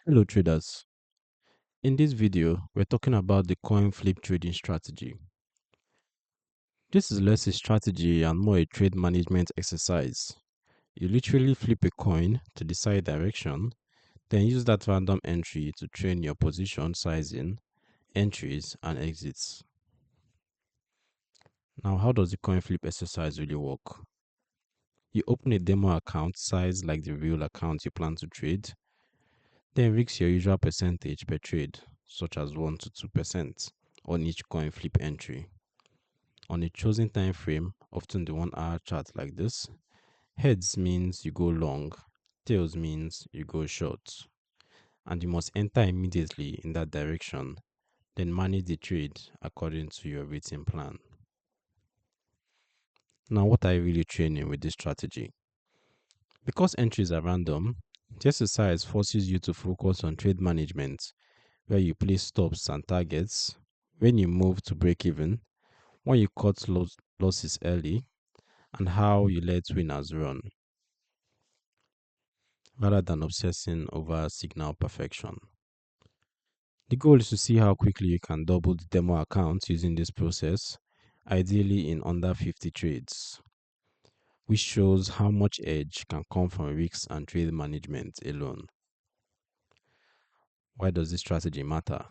Hello traders. In this video, we're talking about the coin flip trading strategy. This is less a strategy and more a trade management exercise. You literally flip a coin to decide direction, then use that random entry to train your position sizing, entries, and exits. Now, how does the coin flip exercise really work? You open a demo account sized like the real account you plan to trade, then risk your usual percentage per trade, such as 1 to 2% on each coin flip entry. On a chosen time frame, often the 1 hour chart like this, heads means you go long, tails means you go short, and you must enter immediately in that direction, then manage the trade according to your written plan. Now, what are you really training with this strategy? Because entries are random, the exercise forces you to focus on trade management, where you place stops and targets, when you move to break even, when you cut losses early, and how you let winners run, rather than obsessing over signal perfection. The goal is to see how quickly you can double the demo account using this process, ideally in under 50 trades, which shows how much edge can come from risks and trade management alone. Why does this strategy matter?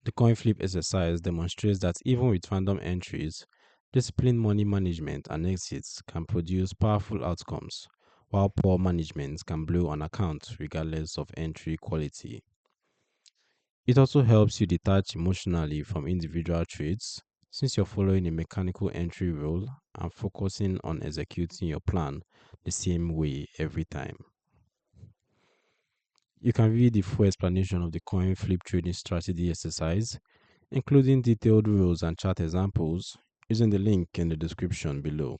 The coin flip exercise demonstrates that even with random entries, disciplined money management and exits can produce powerful outcomes, while poor management can blow an account regardless of entry quality. It also helps you detach emotionally from individual trades, since you're following a mechanical entry rule and focusing on executing your plan the same way every time. You can read the full explanation of the coin flip trading strategy exercise, including detailed rules and chart examples, using the link in the description below.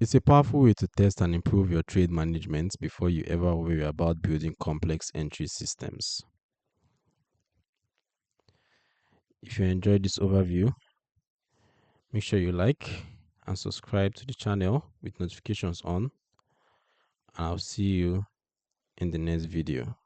It's a powerful way to test and improve your trade management before you ever worry about building complex entry systems. If you enjoyed this overview, make sure you like and subscribe to the channel with notifications on, and I'll see you in the next video.